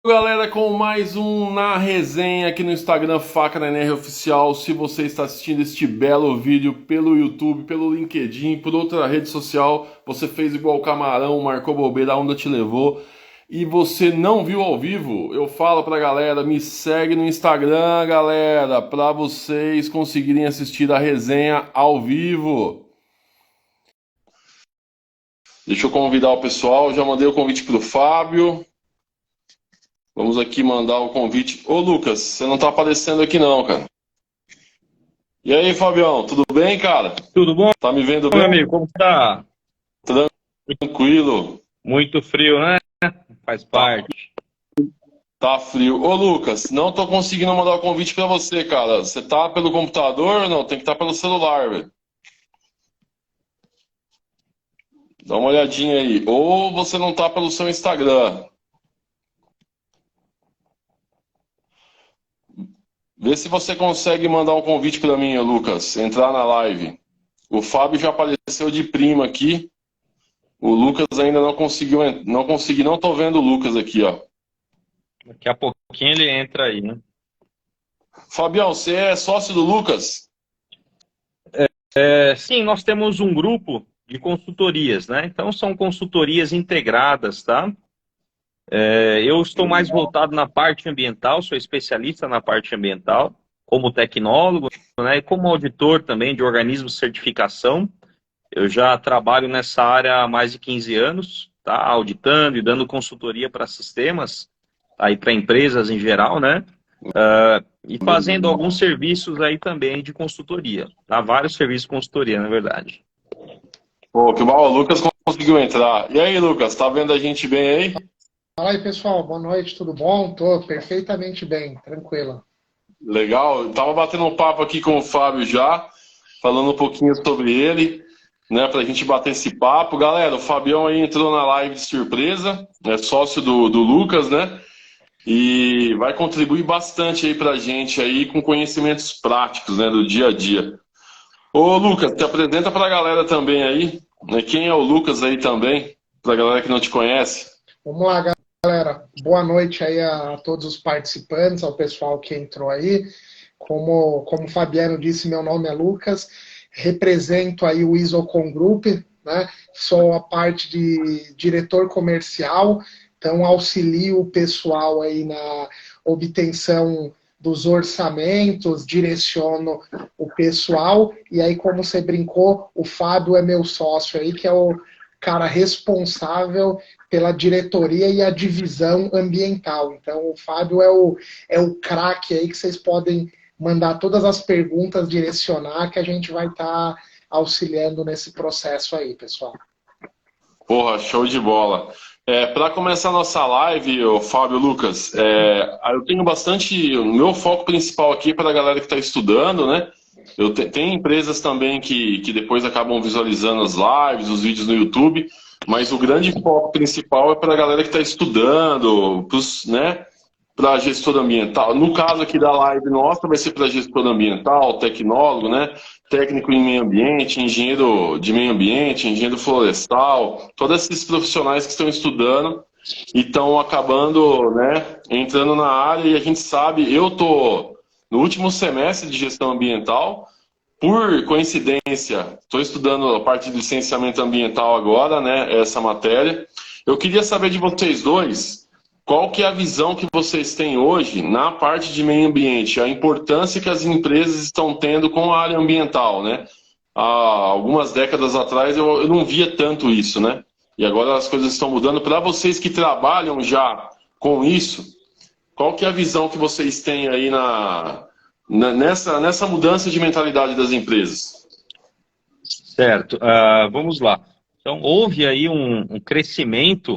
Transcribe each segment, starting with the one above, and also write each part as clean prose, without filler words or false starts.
Galera, com mais um Na Resenha aqui no Instagram Faca na NR Oficial. Se você está assistindo este belo vídeo pelo YouTube, pelo LinkedIn, por outra rede social, você fez igual o Camarão, marcou bobeira, a onda te levou e você não viu ao vivo, eu falo pra galera, me segue no Instagram, galera, pra vocês conseguirem assistir a resenha ao vivo. Deixa eu convidar o pessoal, já mandei o convite pro Fábio. Vamos aqui mandar o convite. Ô Lucas, você não tá aparecendo aqui não, cara. E aí, Fabião, tudo bem, cara? Tudo bom, Tá me vendo meu bem? amigo? Como tá? Tranquilo. Muito frio, né? Faz Tá, parte. tá frio. Ô Lucas, não tô conseguindo mandar o convite pra você, cara. Você tá pelo computador ou não? Tem que estar pelo celular, velho. Dá uma olhadinha aí. Ou você não tá pelo seu Instagram. Vê se você consegue mandar um convite pra mim, ô Lucas. Entrar na live. O Fábio já apareceu de prima aqui. O Lucas ainda não conseguiu, não consegui, não tô vendo o Lucas aqui, ó. Daqui a pouquinho ele entra aí, né? Fabião, você é sócio do Lucas? Sim, nós temos um grupo de consultorias, né? Então são consultorias integradas, tá? Eu estou mais voltado na parte ambiental, sou especialista na parte ambiental, como tecnólogo, né? E como auditor também de organismos de certificação. Eu já trabalho nessa área há mais de 15 anos, tá? Auditando e dando consultoria para sistemas, aí para empresas em geral, né? E fazendo alguns serviços aí também de consultoria, tá? Vários serviços de consultoria, na verdade. Pô, que mal, o Lucas conseguiu entrar. E aí, Lucas, tá vendo a gente bem aí? Fala aí, pessoal. Boa noite, tudo bom? Tô perfeitamente bem, tranquilo. Legal. Eu tava batendo um papo aqui com o Fábio já, falando um pouquinho sobre ele, né, pra gente bater esse papo. Galera, o Fabião aí entrou na live de surpresa, é sócio do Lucas, né? E vai contribuir bastante aí pra gente aí com conhecimentos práticos, né, do dia a dia. Ô, Lucas, te apresenta pra galera também aí, né? Quem é o Lucas aí também, pra galera que não te conhece. Vamos lá, galera. Boa noite aí a todos os participantes, ao pessoal que entrou aí. Como o Fabiano disse, meu nome é Lucas, represento aí o Isocom Group, né? Sou a parte de diretor comercial, então auxilio o pessoal aí na obtenção dos orçamentos, direciono o pessoal, e aí, como você brincou, o Fábio é meu sócio aí, que é o cara responsável pela diretoria e a divisão ambiental. Então, o Fábio é o craque aí que vocês podem mandar todas as perguntas, direcionar, que a gente vai estar auxiliando nesse processo aí, pessoal. Porra, show de bola. Para começar a nossa live, o Fábio Lucas, eu tenho bastante. O meu foco principal aqui é para a galera que está estudando, né? Tem empresas também que depois acabam visualizando as lives, os vídeos no YouTube, mas o grande foco principal é para a galera que está estudando, né? Para gestor ambiental. No caso aqui da live nossa, vai ser para gestor ambiental, tecnólogo, né? Técnico em meio ambiente, engenheiro de meio ambiente, engenheiro florestal, todos esses profissionais que estão estudando e estão acabando, né, entrando na área. E a gente sabe, eu tô no último semestre de gestão ambiental, por coincidência, estou estudando a parte de licenciamento ambiental agora, né, essa matéria. Eu queria saber de vocês dois, qual que é a visão que vocês têm hoje na parte de meio ambiente, a importância que as empresas estão tendo com a área ambiental, né? Há algumas décadas atrás eu não via tanto isso, né? E agora as coisas estão mudando. Para vocês que trabalham já com isso, qual que é a visão que vocês têm aí nessa mudança de mentalidade das empresas? Certo. Vamos lá. Então, houve aí um crescimento,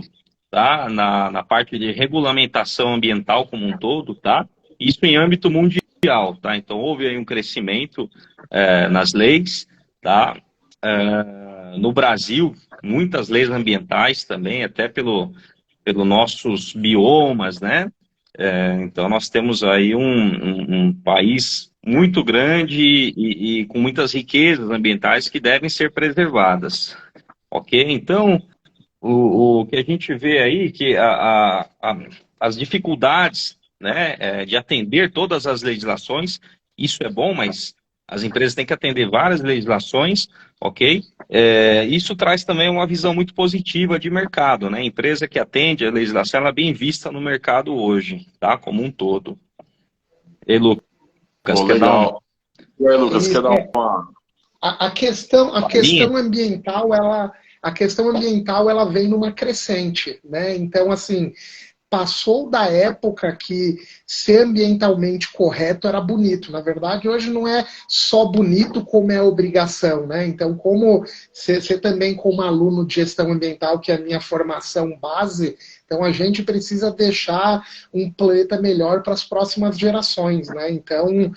tá, na parte de regulamentação ambiental como um todo, tá? Isso em âmbito mundial, tá? Então, houve aí um crescimento nas leis, tá? No Brasil, muitas leis ambientais também, até pelo nossos biomas, né? Então, nós temos aí um país muito grande e com muitas riquezas ambientais que devem ser preservadas, ok? Então, o que a gente vê aí, que as dificuldades, né, de atender todas as legislações. Isso é bom, mas as empresas têm que atender várias legislações, ok? Isso traz também uma visão muito positiva de mercado, né? A empresa que atende a legislação, ela é bem vista no mercado hoje, tá? Como um todo. E Lucas, Pô, quer dar legal. E aí, Lucas, quer dar uma... A questão linha? ambiental, ela vem numa crescente, né? Então, assim, passou da época que ser ambientalmente correto era bonito. Na verdade, hoje não é só bonito, como é obrigação, né? Então, como você também, como aluno de gestão ambiental, que é a minha formação base, então a gente precisa deixar um planeta melhor para as próximas gerações, né? Então,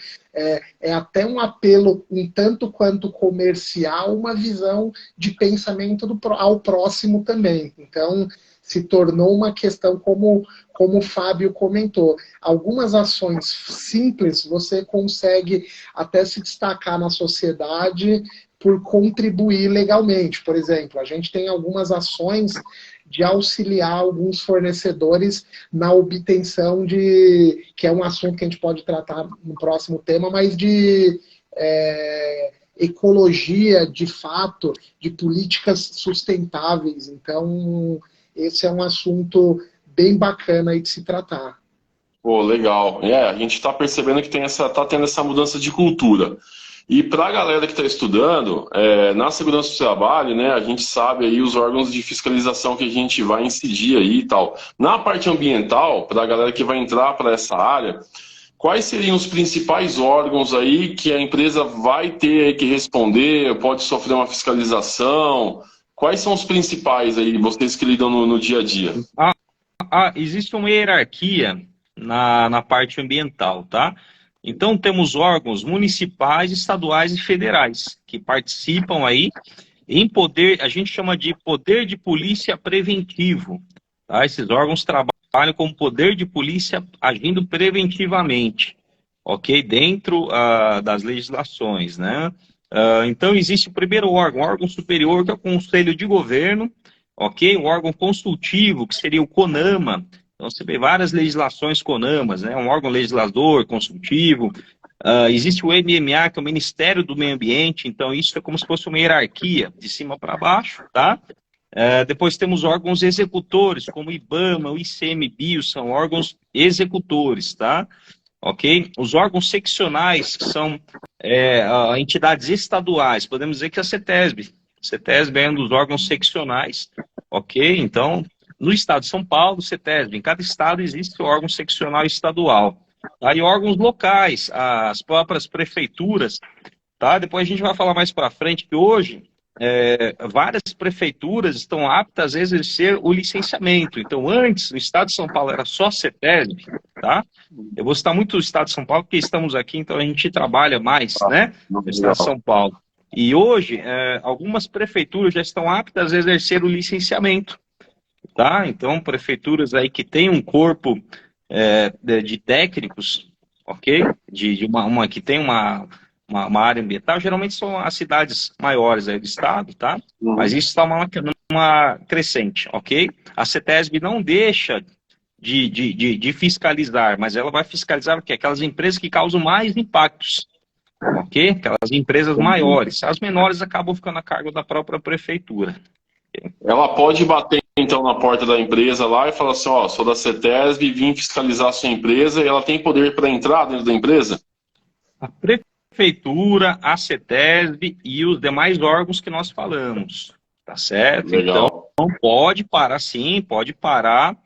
é até um apelo um tanto quanto comercial, uma visão de pensamento ao próximo também. Então, se tornou uma questão, como o Fábio comentou. Algumas ações simples você consegue até se destacar na sociedade por contribuir legalmente. Por exemplo, a gente tem algumas ações de auxiliar alguns fornecedores na obtenção que é um assunto que a gente pode tratar no próximo tema, mas de ecologia, de fato, de políticas sustentáveis. Então, esse é um assunto bem bacana aí de se tratar. Pô, legal. A gente está percebendo que tá tendo essa mudança de cultura. E para a galera que está estudando, na segurança do trabalho, né, a gente sabe aí os órgãos de fiscalização que a gente vai incidir aí e tal. Na parte ambiental, para a galera que vai entrar para essa área, quais seriam os principais órgãos aí que a empresa vai ter que responder, pode sofrer uma fiscalização? Quais são os principais aí, vocês que lidam no dia a dia? Existe uma hierarquia na parte ambiental, tá? Então, temos órgãos municipais, estaduais e federais que participam aí em poder, a gente chama de poder de polícia preventivo, tá? Esses órgãos trabalham como poder de polícia agindo preventivamente, ok? Dentro das legislações, né? Então, existe o primeiro órgão, o órgão superior, que é o Conselho de Governo, ok? O órgão consultivo, que seria o CONAMA. Então, você vê várias legislações CONAMAs, né? Um órgão legislador, consultivo. Existe o MMA, que é o Ministério do Meio Ambiente. Então, isso é como se fosse uma hierarquia, de cima para baixo, tá? Depois temos órgãos executores, como o IBAMA, o ICMBio, são órgãos executores, tá? Ok? Os órgãos seccionais, que são entidades estaduais, podemos dizer que a CETESB. A CETESB é um dos órgãos seccionais, ok? Então, no estado de São Paulo, CETESB, em cada estado existe o órgão seccional estadual. Aí órgãos locais, as próprias prefeituras, tá? Depois a gente vai falar mais para frente que hoje várias prefeituras estão aptas a exercer o licenciamento. Então, antes, no estado de São Paulo era só CETESB, tá? Eu vou citar muito o estado de São Paulo, porque estamos aqui, então a gente trabalha mais, né, no estado de São Paulo. E hoje, algumas prefeituras já estão aptas a exercer o licenciamento, tá? Então, prefeituras aí que têm um corpo de técnicos, ok? Uma que tem uma área ambiental, geralmente são as cidades maiores aí do estado, tá? Mas isso está numa crescente, ok? A CETESB não deixa de fiscalizar, mas ela vai fiscalizar o quê? Aquelas empresas que causam mais impactos, ok? Aquelas empresas maiores. As menores acabam ficando a cargo da própria prefeitura. Ela pode bater, então, na porta da empresa lá e falar assim, ó, sou da CETESB, vim fiscalizar a sua empresa, e ela tem poder para entrar dentro da empresa? A prefeitura, a CETESB e os demais órgãos que nós falamos, tá certo? Legal. Então, pode parar sim, pode parar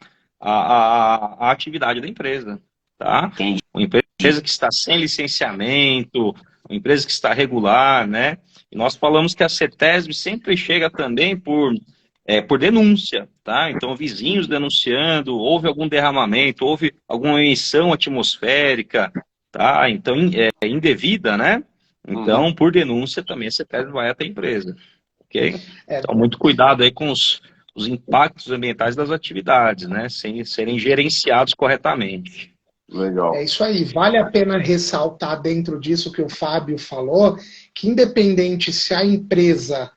a atividade da empresa, tá? Entendi. Uma empresa que está sem licenciamento, uma empresa que está regular, né? E nós falamos que a CETESB sempre chega também por denúncia, tá? Então, vizinhos denunciando, houve algum derramamento, houve alguma emissão atmosférica, tá? Então, indevida, né? Então, por denúncia também a CETESB vai até a empresa, ok? Então, muito cuidado aí com os impactos ambientais das atividades, né? Sem serem gerenciados corretamente. Legal. É isso aí. Vale a pena ressaltar dentro disso que o Fábio falou, que independente se a empresa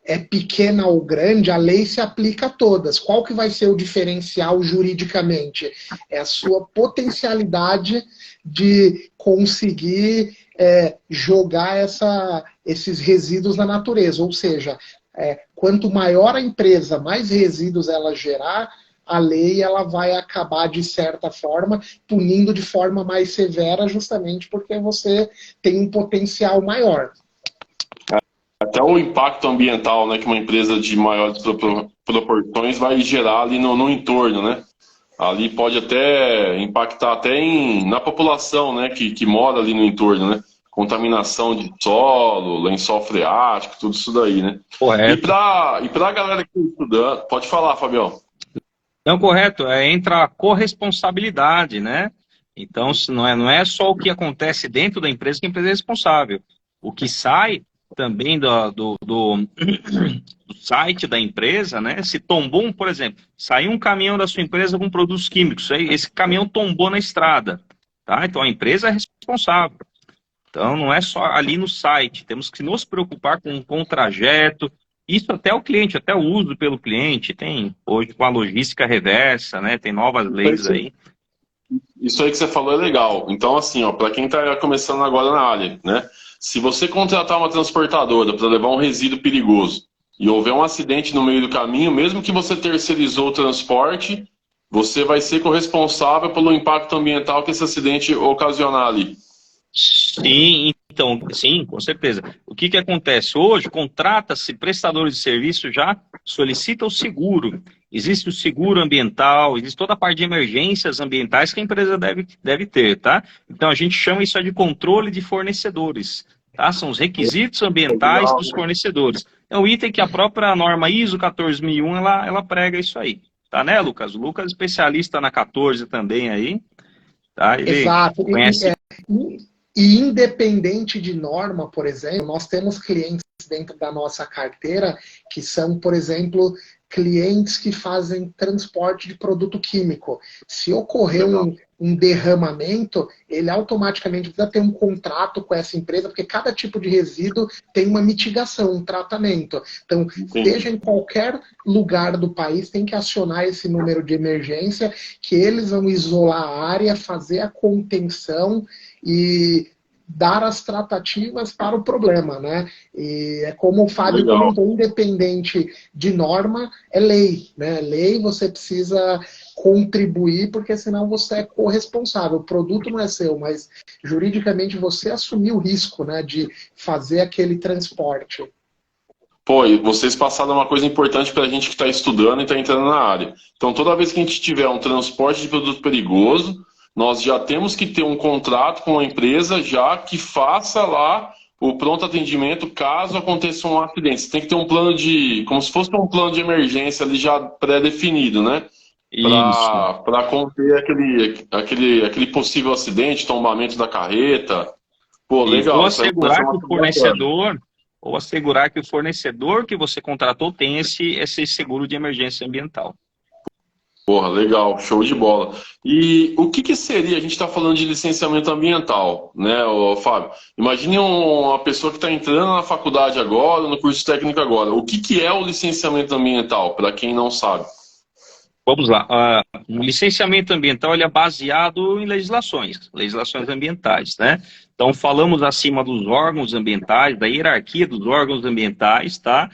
é pequena ou grande, a lei se aplica a todas. Qual que vai ser o diferencial juridicamente? É a sua potencialidade de conseguir jogar esses resíduos na natureza. Ou seja, quanto maior a empresa, mais resíduos ela gerar, a lei ela vai acabar, de certa forma, punindo de forma mais severa, justamente porque você tem um potencial maior. Até o impacto ambiental, né, que uma empresa de maiores proporções vai gerar ali no entorno, né? Ali pode até impactar até na população, né, que mora ali no entorno, né? Contaminação de solo, lençol freático, tudo isso daí, né? Correto. E pra galera que está estudando, pode falar, Fabião. Não, correto. Entra a corresponsabilidade, né? Então, não é só o que acontece dentro da empresa que a empresa é responsável. O que sai também do site da empresa, né? Se tombou, por exemplo, saiu um caminhão da sua empresa com produtos químicos, esse caminhão tombou na estrada, tá? Então a empresa é responsável. Então não é só ali no site, temos que nos preocupar com o trajeto, isso até o cliente, até o uso pelo cliente, tem hoje com a logística reversa, né? Tem novas leis aí. Isso aí que você falou é legal. Então, assim, ó, para quem está começando agora na área, né? Se você contratar uma transportadora para levar um resíduo perigoso e houver um acidente no meio do caminho, mesmo que você terceirizou o transporte, você vai ser corresponsável pelo impacto ambiental que esse acidente ocasionar ali. Sim, então, sim, com certeza. O que acontece? Hoje, contrata-se prestadores de serviço, já solicita o seguro. Existe o seguro ambiental, existe toda a parte de emergências ambientais que a empresa deve ter, tá? Então, a gente chama isso de controle de fornecedores, tá? São os requisitos ambientais dos fornecedores. É um item que a própria norma ISO 14001, ela prega isso aí, tá, né, Lucas? O Lucas é especialista na 14 também aí, tá? Ele Exato. conhece... E independente de norma, por exemplo, nós temos clientes dentro da nossa carteira que são, por exemplo, clientes que fazem transporte de produto químico. Se ocorrer um derramamento, ele automaticamente precisa ter um contrato com essa empresa, porque cada tipo de resíduo tem uma mitigação, um tratamento. Então, seja em qualquer lugar do país, tem que acionar esse número de emergência, que eles vão isolar a área, fazer a contenção e dar as tratativas para o problema, né? E é como o Fábio comentou, independente de norma, é lei, né? Lei, você precisa contribuir, porque senão você é corresponsável. O produto não é seu, mas juridicamente você assumiu o risco, né, de fazer aquele transporte. Pô, e vocês passaram uma coisa importante para a gente que está estudando e está entrando na área. Então, toda vez que a gente tiver um transporte de produto perigoso, nós já temos que ter um contrato com a empresa já que faça lá o pronto atendimento caso aconteça um acidente. Você tem que ter um plano como se fosse um plano de emergência ali já pré-definido, né? Para conter aquele possível acidente, tombamento da carreta. Pô, legal. Ou assegurar que o fornecedor, ou assegurar que o fornecedor que você contratou tem esse seguro de emergência ambiental. Porra, legal, show de bola. E o que seria, a gente está falando de licenciamento ambiental, né, Fábio? Imagine uma pessoa que está entrando na faculdade agora, no curso técnico agora. O que é o licenciamento ambiental, para quem não sabe? Vamos lá. O licenciamento ambiental ele é baseado em legislações ambientais, né? Então, falamos acima dos órgãos ambientais, da hierarquia dos órgãos ambientais, tá?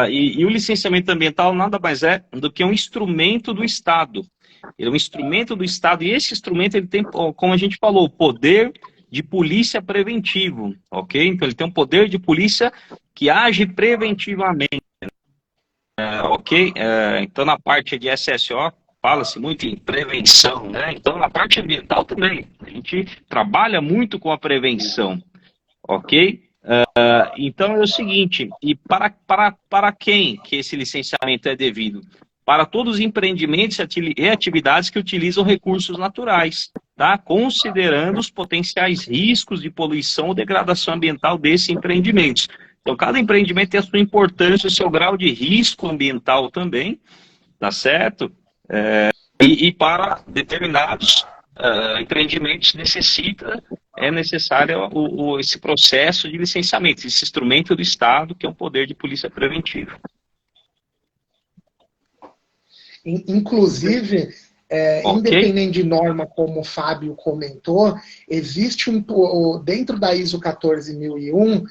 E o licenciamento ambiental nada mais é do que um instrumento do Estado. Ele é um instrumento do Estado e esse instrumento ele tem, como a gente falou, o poder de polícia preventivo, ok? Então ele tem um poder de polícia que age preventivamente, ok? Então na parte de SSO fala-se muito em prevenção, né? Então na parte ambiental também, a gente trabalha muito com a prevenção, ok? Então é o seguinte, e para quem que esse licenciamento é devido? Para todos os empreendimentos e atividades que utilizam recursos naturais, tá? Considerando os potenciais riscos de poluição ou degradação ambiental desses empreendimentos. Então cada empreendimento tem a sua importância, o seu grau de risco ambiental também, tá certo? E para determinados empreendimentos necessita é necessário esse processo de licenciamento, esse instrumento do Estado, que é um poder de polícia preventiva. Inclusive, independente de norma, como o Fábio comentou, existe dentro da ISO 14001,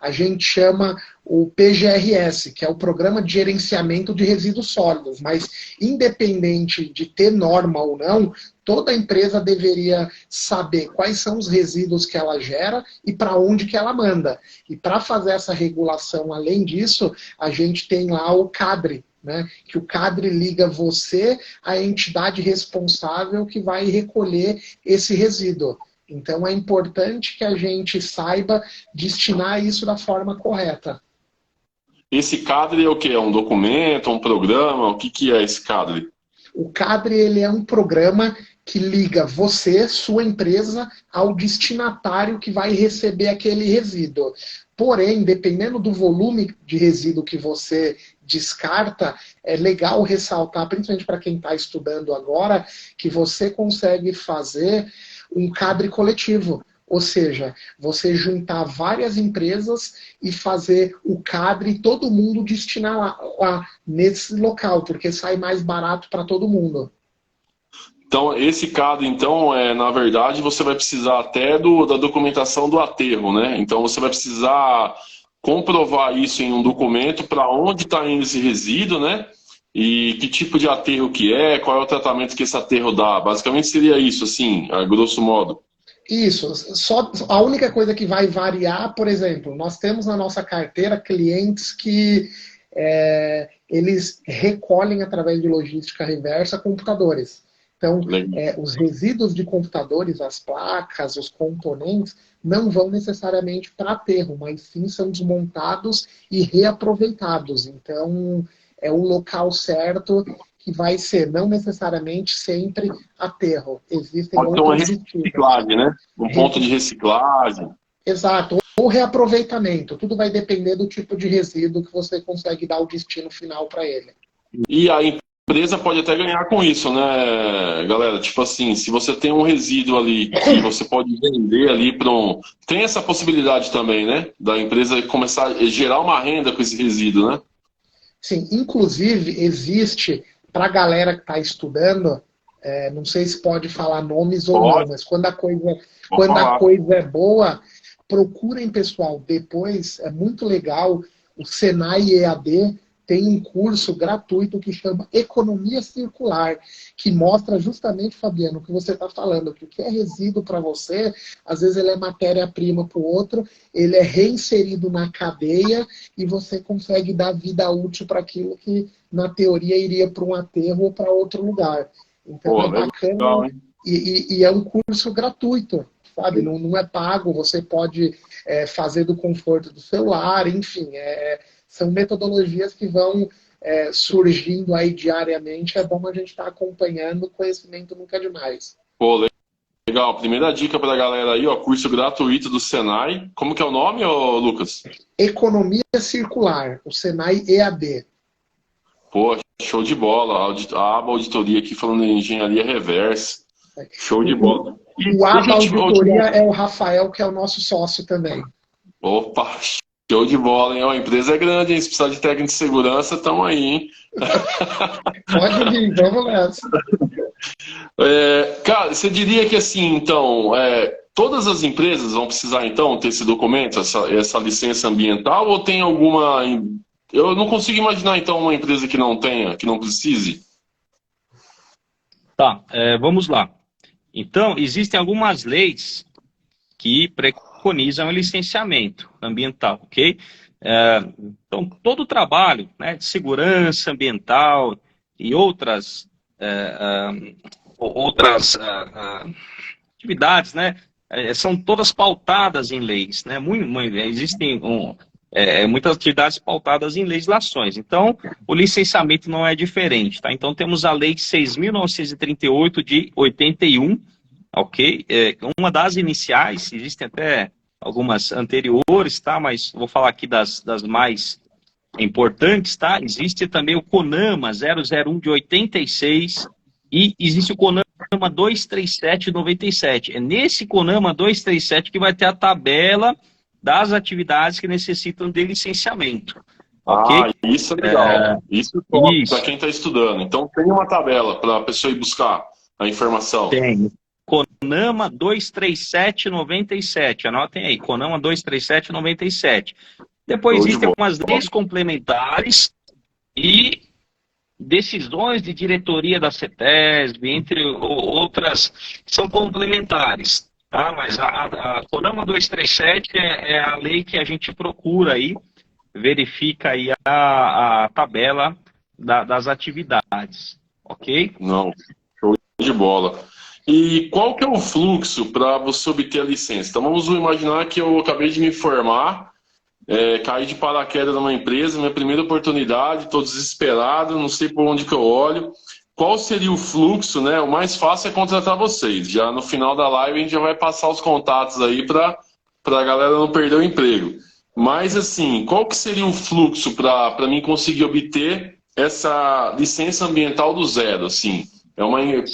a gente chama o PGRS, que é o Programa de Gerenciamento de Resíduos Sólidos, mas independente de ter norma ou não, toda empresa deveria saber quais são os resíduos que ela gera e para onde que ela manda. E para fazer essa regulação, além disso, a gente tem lá o CADRE, né? Que o CADRE liga você à entidade responsável que vai recolher esse resíduo. Então é importante que a gente saiba destinar isso da forma correta. Esse CADRE é o quê? É um documento, um programa? O que é esse CADRE? O CADRE ele é um programa que liga você, sua empresa, ao destinatário que vai receber aquele resíduo. Porém, dependendo do volume de resíduo que você descarta, é legal ressaltar, principalmente para quem está estudando agora, que você consegue fazer um CADRE coletivo. Ou seja, você juntar várias empresas e fazer o CADRE e todo mundo destinar lá nesse local, porque sai mais barato para todo mundo. Então, esse CADRE, então, na verdade, você vai precisar até da documentação do aterro, né? Então, você vai precisar comprovar isso em um documento, para onde está indo esse resíduo, né? E que tipo de aterro que é, qual é o tratamento que esse aterro dá. Basicamente seria isso, assim, a grosso modo. Isso, só a única coisa que vai variar, por exemplo, nós temos na nossa carteira clientes que eles recolhem através de logística reversa computadores. Então, os resíduos de computadores, as placas, os componentes, não vão necessariamente para aterro, mas sim são desmontados e reaproveitados. Então, é o local certo que vai ser, não necessariamente sempre aterro. Existem pode outros ser uma reciclagem, né? Um ponto de reciclagem. Exato. Ou reaproveitamento. Tudo vai depender do tipo de resíduo que você consegue dar o destino final para ele. E a empresa pode até ganhar com isso, né, galera? Tipo assim, se você tem um resíduo ali que você pode vender ali para um... Tem essa possibilidade também, né? Da empresa começar a gerar uma renda com esse resíduo, né? Sim, inclusive existe, para a galera que está estudando, não sei se pode falar nomes ou não, mas quando a coisa é boa, procurem, pessoal, depois, é muito legal, o Senai EAD tem um curso gratuito que chama Economia Circular, que mostra justamente, Fabiano, o que você está falando, que o que é resíduo para você, às vezes ele é matéria-prima para o outro, ele é reinserido na cadeia e você consegue dar vida útil para aquilo que, na teoria, iria para um aterro ou para outro lugar. Então é bacana legal, e é um curso gratuito, sabe? Não é pago, você pode fazer do conforto do celular, enfim, são metodologias que vão surgindo aí diariamente. É bom a gente estar acompanhando, conhecimento nunca é demais. Pô, legal. Primeira dica para a galera aí, ó, curso gratuito do Senai. Como que é o nome, Lucas? Economia Circular, o Senai EAD. Pô, show de bola. A aba auditoria aqui falando em engenharia reversa. Show de bola. O aba auditoria é o Rafael, que é o nosso sócio também. Opa, show de bola, hein? A empresa é grande, hein? Se precisar de técnico de segurança, estamos aí, hein? Pode vir, vamos nessa. Cara, você diria que assim, então, todas as empresas vão precisar, então, ter esse documento, essa licença ambiental, ou tem alguma... Eu não consigo imaginar, então, uma empresa que não tenha, que não precise. Tá, vamos lá. Então, existem algumas leis que preconizam o licenciamento ambiental, ok? Então, todo o trabalho, né, de segurança ambiental e outras atividades, né, são todas pautadas em leis, né? Existem muitas atividades pautadas em legislações. Então, o licenciamento não é diferente, tá? Então, temos a Lei 6.938 de 81, ok? Uma das iniciais, existem até algumas anteriores, tá? Mas vou falar aqui das mais importantes, tá? Existe também o CONAMA 001 de 86 e existe o CONAMA CONAMA 23797. É nesse CONAMA 237 que vai ter a tabela das atividades que necessitam de licenciamento. Ok? Isso é legal. Isso é top para quem está estudando. Então tem uma tabela para a pessoa ir buscar a informação. Tem. CONAMA 23797. Anotem aí, CONAMA 23797. Depois existem algumas leis complementares e decisões de diretoria da CETESB, entre outras, são complementares. Tá? Mas a CONAMA 237 é a lei que a gente procura aí, verifica aí a tabela das atividades, ok? Não, show de bola. E qual que é o fluxo para você obter a licença? Então vamos imaginar que eu acabei de me formar, caí de paraquedas numa empresa, minha primeira oportunidade, estou desesperado, não sei por onde que eu olho. Qual seria o fluxo, né? O mais fácil é contratar vocês. Já no final da live a gente já vai passar os contatos aí para a galera não perder o emprego. Mas, assim, qual que seria o fluxo para mim conseguir obter essa licença ambiental do zero, assim?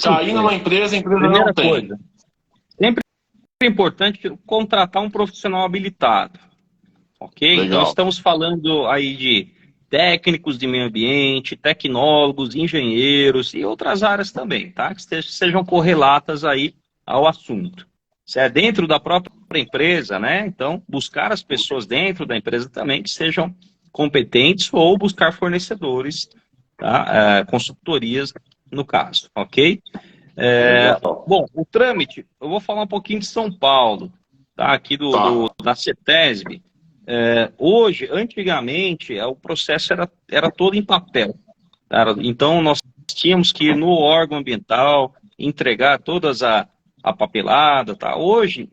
Cair numa empresa, a empresa Primeira não tem. Coisa, sempre é importante contratar um profissional habilitado, ok? Legal. Então, estamos falando aí de técnicos de meio ambiente, tecnólogos, engenheiros e outras áreas também, tá? Que sejam correlatas aí ao assunto. Se é dentro da própria empresa, né? Então, buscar as pessoas dentro da empresa também que sejam competentes ou buscar fornecedores, tá? Consultorias, no caso, ok? Bom, o trâmite, eu vou falar um pouquinho de São Paulo, tá? Aqui da CETESB. Hoje, antigamente, o processo era todo em papel. Tá? Então, nós tínhamos que ir no órgão ambiental, entregar todas a papelada, tá? Hoje,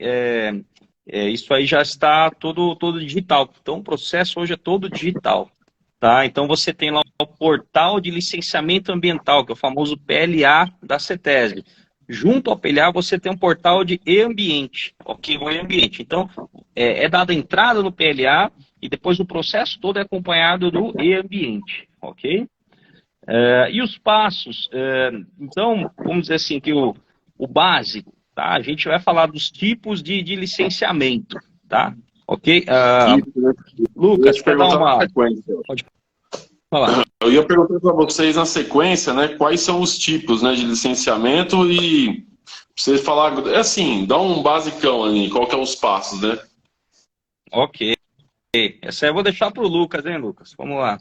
isso aí já está todo digital. Então, o processo hoje é todo digital, tá? Então, você tem lá o portal de licenciamento ambiental, que é o famoso PLA da CETESB. Junto ao PLA, você tem um portal de e-ambiente, ok? O e-ambiente. Então, é dada a entrada no PLA e depois o processo todo é acompanhado do e-ambiente, ok? E os passos, então, vamos dizer assim, que o básico, tá? A gente vai falar dos tipos de licenciamento, tá? Ok? Lucas, quer dar uma... Pode falar. Eu ia perguntar para vocês na sequência, né, quais são os tipos, né, de licenciamento e vocês falar, assim, dá um basicão ali, qual que é os passos, né? Ok. Essa aí eu vou deixar para o Lucas, hein, Lucas? Vamos lá.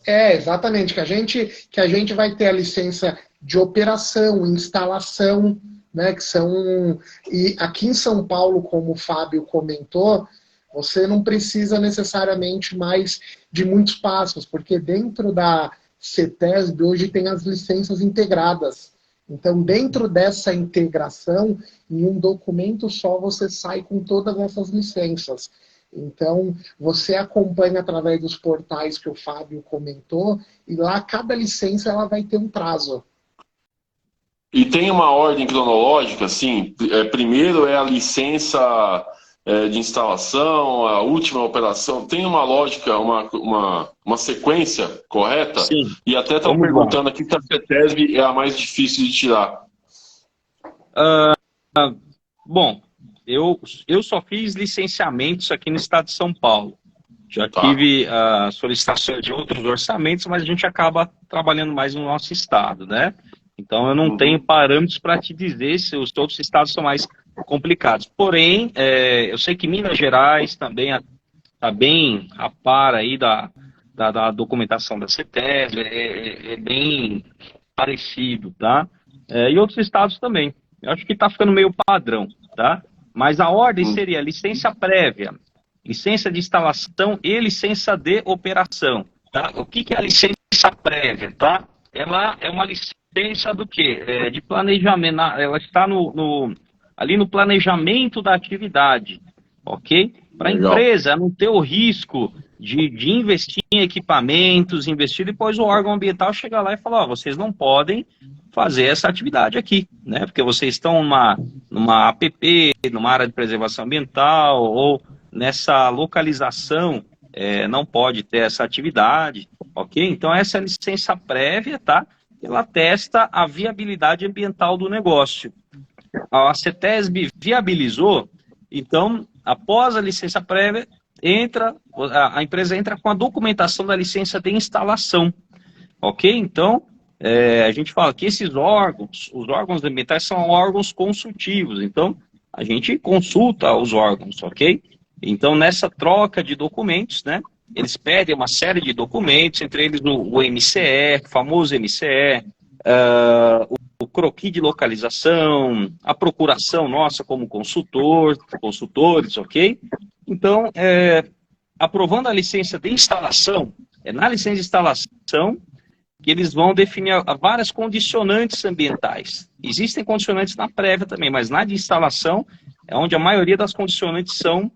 Exatamente, que a gente vai ter a licença de operação, instalação, né, que são... E aqui em São Paulo, como o Fábio comentou, você não precisa necessariamente mais de muitos passos, porque dentro da CETESB hoje tem as licenças integradas. Então, dentro dessa integração, em um documento só você sai com todas essas licenças. Então, você acompanha através dos portais que o Fábio comentou, e lá cada licença ela vai ter um prazo. E tem uma ordem cronológica, assim, primeiro é a licença de instalação, a última operação, tem uma lógica, uma sequência correta? Sim. E até estão perguntando aqui se a CETESB é a mais difícil de tirar. Bom, eu só fiz licenciamentos aqui no estado de São Paulo. Já tive solicitações de outros orçamentos, mas a gente acaba trabalhando mais no nosso estado, né? Então eu não tenho parâmetros para te dizer se os outros estados são mais complicados. Porém, eu sei que Minas Gerais também está bem a par aí da documentação da CETESB, é bem parecido, tá? E outros estados também. Eu acho que está ficando meio padrão, tá? Mas a ordem seria licença prévia, licença de instalação e licença de operação, tá? O que é a licença prévia, tá? Ela é uma licença do quê? De planejamento, ela está ali no planejamento da atividade, ok? Para a empresa não ter o risco de investir em equipamentos, investir, depois o órgão ambiental chegar lá e falar, vocês não podem fazer essa atividade aqui, né? Porque vocês estão numa APP, numa área de preservação ambiental, ou nessa localização, não pode ter essa atividade, ok? Então essa é a licença prévia, tá? ela testa a viabilidade ambiental do negócio. A CETESB viabilizou, então, após a licença prévia, a empresa entra com a documentação da licença de instalação. Ok? Então, a gente fala que esses órgãos, os órgãos ambientais são órgãos consultivos. Então, a gente consulta os órgãos, ok? Então, nessa troca de documentos, né, eles pedem uma série de documentos, entre eles o MCE, o famoso MCE, o croquis de localização, a procuração nossa como consultores, ok? Então, aprovando a licença de instalação, na licença de instalação que eles vão definir várias condicionantes ambientais. Existem condicionantes na prévia também, mas na de instalação é onde a maioria das condicionantes são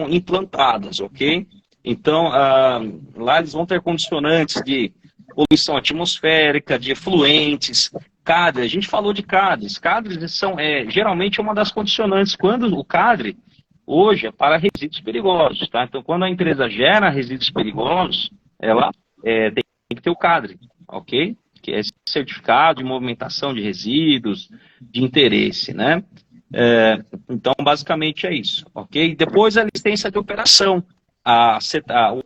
implantadas, ok? Então, lá eles vão ter condicionantes de poluição atmosférica, de efluentes, CADRE. A gente falou de CADRES. CADRES são geralmente uma das condicionantes. Quando o CADRE, hoje, é para resíduos perigosos, tá? Então, quando a empresa gera resíduos perigosos, ela tem que ter o CADRE, ok? Que é certificado de movimentação de resíduos, de interesse, né? Então, basicamente é isso, ok? Depois a licença de operação.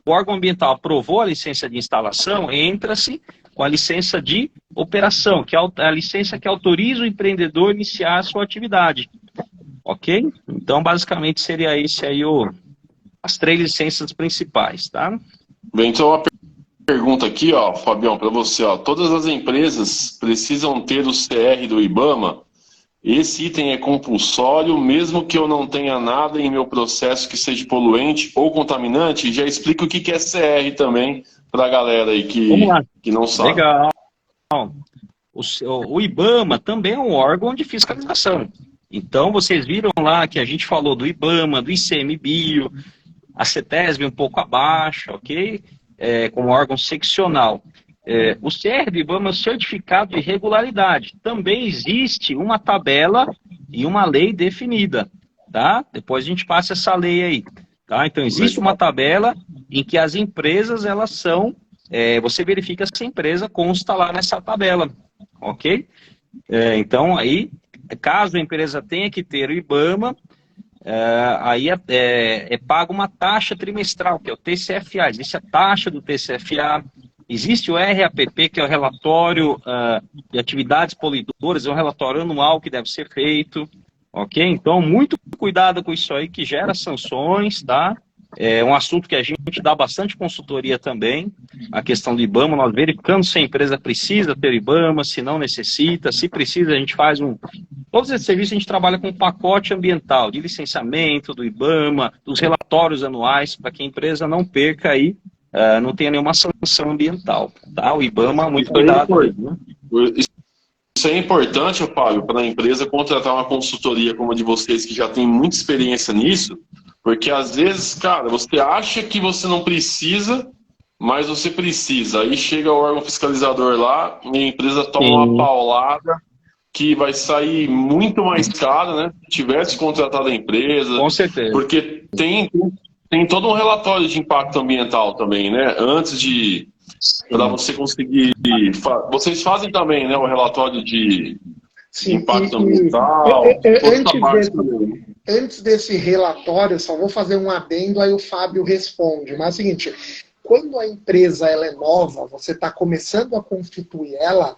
O órgão ambiental aprovou a licença de instalação, entra-se com a licença de operação, que é a licença que autoriza o empreendedor a iniciar a sua atividade, ok? Então, basicamente, seria esse aí as 3 licenças principais, tá? Bem, então uma pergunta aqui, ó, Fabião, para você, ó. Todas as empresas precisam ter o CR do IBAMA? Esse item é compulsório, mesmo que eu não tenha nada em meu processo que seja poluente ou contaminante? Já explica o que é CR também para a galera aí que não sabe. Legal. O IBAMA também é um órgão de fiscalização. Então, vocês viram lá que a gente falou do IBAMA, do ICMBio, a CETESB um pouco abaixo, ok? Como órgão seccional. O CR do IBAMA é o certificado de regularidade. Também existe uma tabela e uma lei definida, tá? Depois a gente passa essa lei aí, tá? Então, existe uma tabela em que as empresas, elas são... você verifica se a empresa consta lá nessa tabela, ok? Então, aí, caso a empresa tenha que ter o IBAMA, aí paga uma taxa trimestral, que é o TCFA. Existe a taxa do TCFA, existe o RAPP, que é o relatório de atividades poluidoras, é um relatório anual que deve ser feito, ok? Então, muito cuidado com isso aí, que gera sanções, tá? É um assunto que a gente dá bastante consultoria também, a questão do IBAMA, nós verificamos se a empresa precisa ter IBAMA, se não necessita, se precisa a gente faz todos esses serviços a gente trabalha com um pacote ambiental, de licenciamento, do IBAMA, dos relatórios anuais, para que a empresa não perca aí, não tenha nenhuma sanção ambiental, tá? O IBAMA, muito cuidado. Isso é importante, Fábio, para a empresa contratar uma consultoria como a de vocês, que já tem muita experiência nisso, porque às vezes, cara, você acha que você não precisa, mas você precisa. Aí chega o órgão fiscalizador lá e a empresa toma uma paulada que vai sair muito mais caro, né? Se tivesse contratado a empresa. Com certeza. Porque tem todo um relatório de impacto ambiental também, né? Antes de... para você conseguir... Vocês fazem também, né? O relatório de impacto ambiental. Antes desse relatório, só vou fazer um adendo, aí o Fábio responde. Mas é o seguinte, quando a empresa ela é nova, você está começando a constituir ela,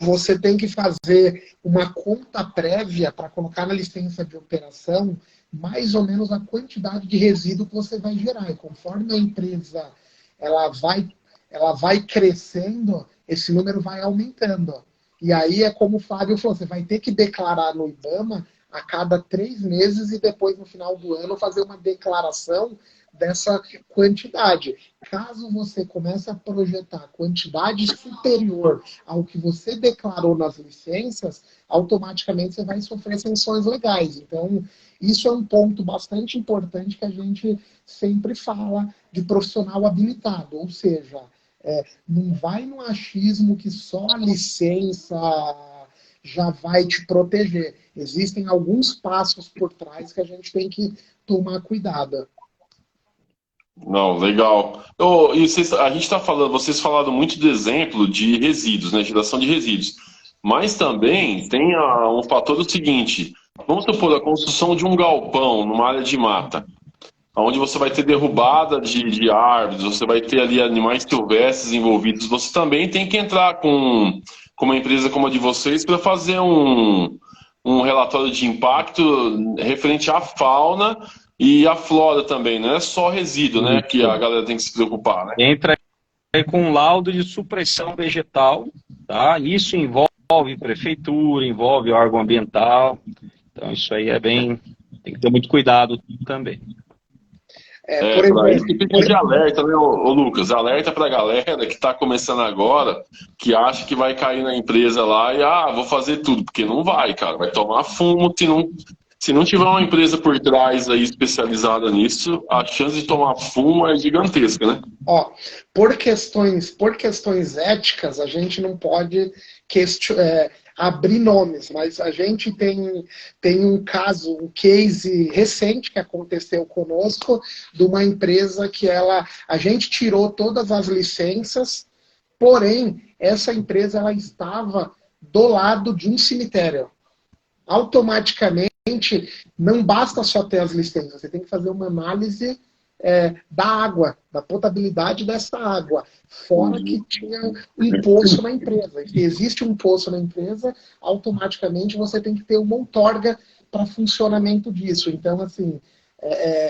você tem que fazer uma conta prévia para colocar na licença de operação mais ou menos a quantidade de resíduo que você vai gerar. E conforme a empresa ela vai crescendo, esse número vai aumentando. E aí é como o Fábio falou, você vai ter que declarar no IBAMA a cada 3 meses e depois no final do ano fazer uma declaração dessa quantidade. Caso você comece a projetar quantidade superior ao que você declarou nas licenças, automaticamente você vai sofrer sanções legais. Então, isso é um ponto bastante importante que a gente sempre fala de profissional habilitado, ou seja, não vai no achismo que só a licença já vai te proteger. Existem alguns passos por trás que a gente tem que tomar cuidado. Não, legal. E a gente está falando, vocês falaram muito de exemplo de resíduos, né? Geração de resíduos. Mas também tem um fator do seguinte: vamos supor a construção de um galpão numa área de mata, onde você vai ter derrubada de árvores, você vai ter ali animais silvestres envolvidos. Você também tem que entrar com uma empresa como a de vocês para fazer um relatório de impacto referente à fauna e à flora também, não é só resíduo, né, que a galera tem que se preocupar, né? Entra aí com um laudo de supressão vegetal, tá? Isso envolve prefeitura, envolve órgão ambiental, então isso aí tem que ter muito cuidado também. Por exemplo, isso que precisa de alerta, né, ô Lucas? Alerta pra galera que está começando agora, que acha que vai cair na empresa lá e, vou fazer tudo, porque não vai, cara, vai tomar fumo se não tiver uma empresa por trás aí especializada nisso, a chance de tomar fumo é gigantesca, né? Por questões éticas, a gente não pode abrir nomes, mas a gente tem um case recente que aconteceu conosco, de uma empresa que a gente tirou todas as licenças, porém, essa empresa ela estava do lado de um cemitério. Automaticamente, não basta só ter as licenças, você tem que fazer uma análise da água, da potabilidade dessa água, fora que tinha um poço na empresa. Se existe um poço na empresa, automaticamente você tem que ter uma outorga para funcionamento disso. Então, assim,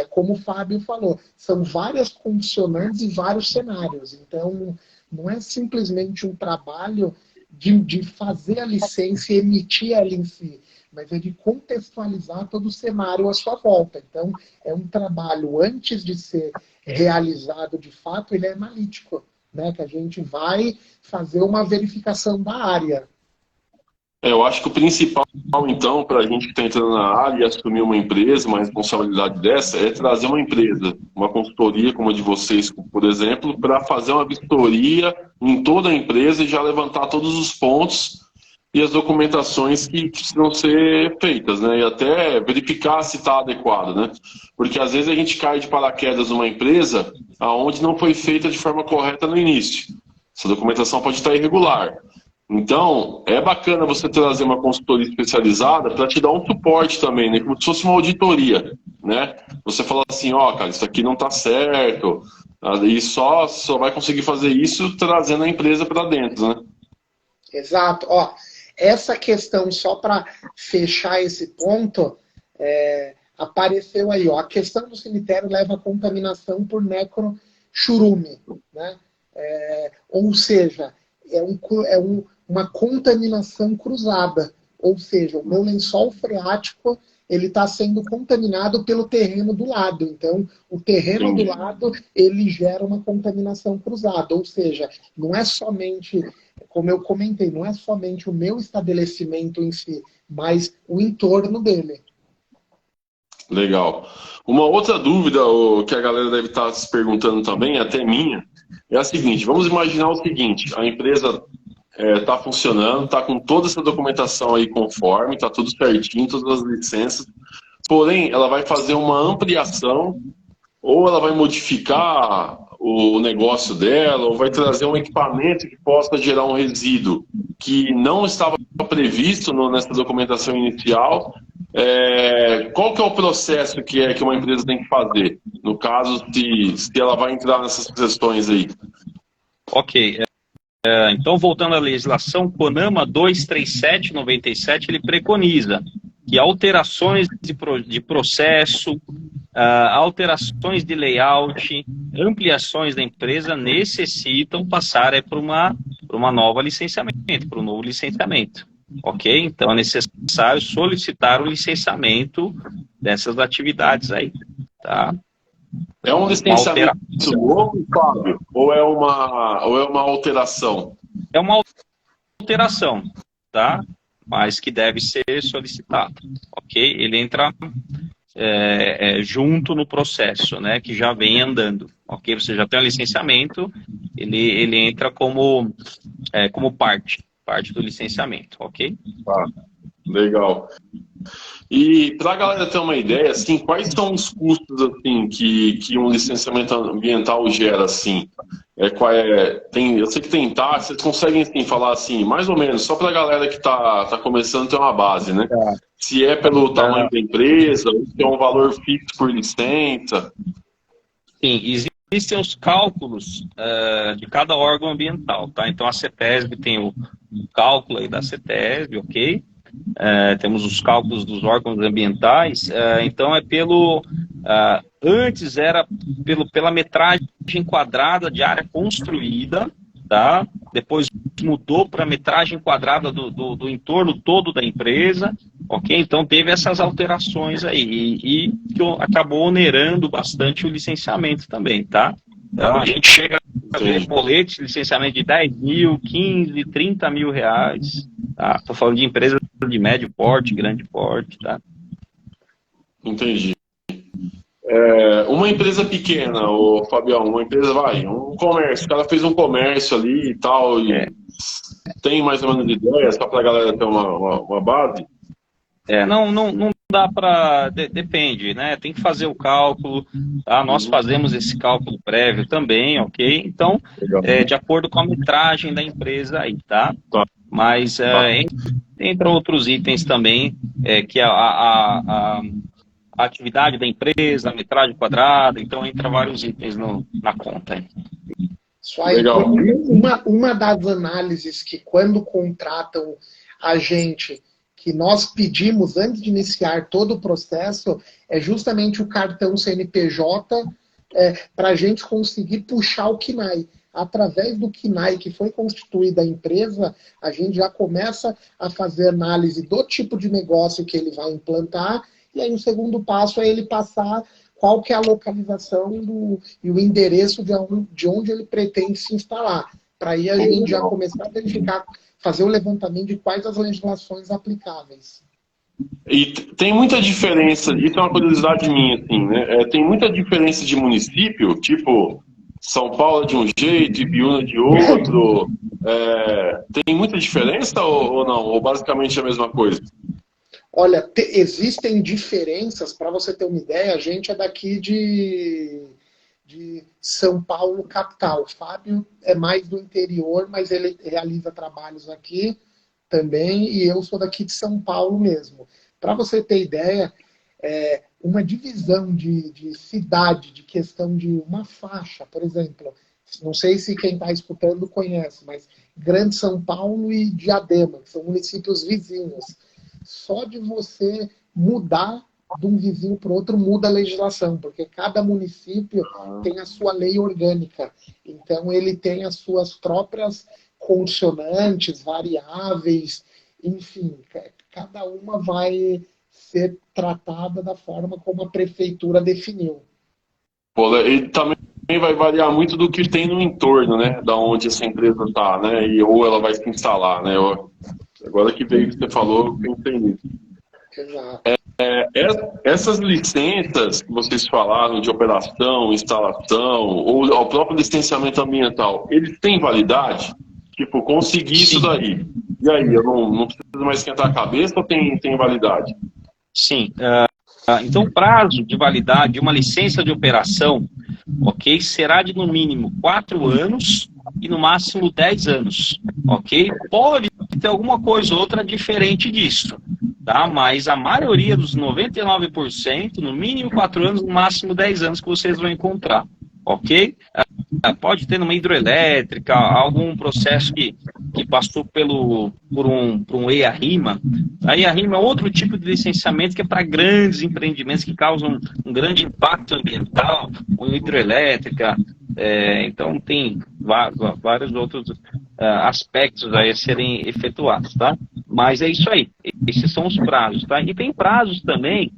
como o Fábio falou, são várias condicionantes e vários cenários. Então, não é simplesmente um trabalho de fazer a licença e emitir ela em si, mas é de contextualizar todo o cenário à sua volta. Então, é um trabalho, antes de ser realizado de fato, ele é analítico, né? Que a gente vai fazer uma verificação da área. Eu acho que o principal, então, para a gente que está entrando na área e assumir uma empresa, uma responsabilidade dessa, é trazer uma empresa, uma consultoria como a de vocês, por exemplo, para fazer uma vistoria em toda a empresa e já levantar todos os pontos e as documentações que precisam ser feitas, né? E até verificar se está adequado, né? Porque às vezes a gente cai de paraquedas numa empresa onde não foi feita de forma correta no início. Essa documentação pode estar irregular. Então, é bacana você trazer uma consultoria especializada para te dar um suporte também, né? Como se fosse uma auditoria, né? Você fala assim, cara, isso aqui não está certo, e só vai conseguir fazer isso trazendo a empresa para dentro, né? Exato. Essa questão, só para fechar esse ponto, apareceu aí, a questão do cemitério leva a contaminação por necrochurume, né? Ou seja, uma contaminação cruzada, ou seja, o meu lençol freático ele está sendo contaminado pelo terreno do lado. Então, o terreno do lado ele gera uma contaminação cruzada, ou seja, não é somente, como eu comentei, não é somente o meu estabelecimento em si, mas o entorno dele. Legal. Uma outra dúvida que a galera deve estar se perguntando também, até minha, é a seguinte: vamos imaginar o seguinte, a empresa está funcionando, está com toda essa documentação aí conforme, está tudo certinho, todas as licenças, porém ela vai fazer uma ampliação, ou ela vai modificar o negócio dela, ou vai trazer um equipamento que possa gerar um resíduo que não estava previsto nessa documentação inicial. Qual que é o processo que uma empresa tem que fazer, no caso, se ela vai entrar nessas questões aí? Ok. Então, voltando à legislação, CONAMA 237/97, ele preconiza que alterações de processo, alterações de layout, ampliações da empresa necessitam passar por uma nova licenciamento, por um novo licenciamento. Ok? Então, é necessário solicitar o licenciamento dessas atividades aí, tá? É um licenciamento novo, Fábio? Ou é uma alteração? É uma alteração, tá? Mas que deve ser solicitado, ok? Ele entra junto no processo, né? Que já vem andando, ok? Você já tem o licenciamento, ele entra como parte do licenciamento, ok? Legal. E para a galera ter uma ideia, assim, quais são os custos assim que um licenciamento ambiental gera, assim? Eu sei que tem taxa, vocês conseguem assim, falar assim, mais ou menos, só para a galera que tá começando a ter uma base, né? Tá. Se é pelo tamanho da empresa, ou se é um valor fixo por licença. Sim, existem os cálculos de cada órgão ambiental, tá? Então a CETESB tem o cálculo aí da CETESB, ok? Temos os cálculos dos órgãos ambientais, então antes era pela metragem quadrada de área construída, tá? Depois mudou para metragem quadrada do entorno todo da empresa, ok? Então teve essas alterações aí e que acabou onerando bastante o licenciamento também, tá? Então a gente chega a ver boletos de licenciamento de 10 mil, 15, 30 mil reais, tá? Estou falando de empresas de médio porte, grande porte, tá? Entendi. Uma empresa pequena, o Fabião, uma empresa, um comércio, o cara fez um comércio ali e tal, e tem mais ou menos ideia, só para a galera ter uma base? Não dá para... Depende, né? Tem que fazer o cálculo, tá? Nós fazemos esse cálculo prévio também, ok? Então, de acordo com a metragem da empresa aí, tá? Mas, entre outros itens também, que a atividade da empresa, a metragem quadrada, então entra vários itens na conta. Isso aí, uma das análises que quando contratam a gente, que nós pedimos antes de iniciar todo o processo, é justamente o cartão CNPJ para a gente conseguir puxar o KNAI. Através do KNAI que foi constituída a empresa, a gente já começa a fazer análise do tipo de negócio que ele vai implantar, e aí o segundo passo é ele passar qual que é a localização e o endereço de onde ele pretende se instalar. Para aí a gente já começar a verificar, fazer o levantamento de quais as legislações aplicáveis. E tem muita diferença, isso é uma curiosidade minha, assim, né? Tem muita diferença de município, tipo, São Paulo de um jeito, Ibiúna de outro. Tem muita diferença ou não? Ou basicamente é a mesma coisa? Olha, existem diferenças, para você ter uma ideia, a gente é daqui de São Paulo, capital. O Fábio é mais do interior, mas ele realiza trabalhos aqui também, e eu sou daqui de São Paulo mesmo. Para você ter ideia, uma divisão de cidade, de questão de uma faixa, por exemplo, não sei se quem está escutando conhece, mas Grande São Paulo e Diadema, que são municípios vizinhos. Só de você mudar de um vizinho para o outro muda a legislação, porque cada município tem a sua lei orgânica. Então ele tem as suas próprias condicionantes, variáveis, enfim, cada uma vai ser tratada da forma como a prefeitura definiu. E também vai variar muito do que tem no entorno, né? Da onde essa empresa está, né? Ou ela vai se instalar, né? Agora que veio que você falou, eu pensei nisso. Exato. Essas licenças que vocês falaram de operação, instalação, ou o próprio licenciamento ambiental, eles têm validade? Tipo, consegui isso daí. E aí, eu não preciso mais esquentar a cabeça ou tem validade? Sim. Então, o prazo de validade de uma licença de operação, ok, será de no mínimo 4 anos e no máximo 10 anos, ok? Pode ter alguma coisa ou outra diferente disso, tá? Mas a maioria dos 99%, no mínimo 4 anos, no máximo 10 anos que vocês vão encontrar, ok? Pode ter numa hidroelétrica, algum processo que passou por um EIA-RIMA. A EIA-RIMA é outro tipo de licenciamento que é para grandes empreendimentos que causam um grande impacto ambiental, uma hidroelétrica. Então tem vários outros aspectos aí a serem efetuados, tá? Mas é isso aí, esses são os prazos, tá? E tem prazos também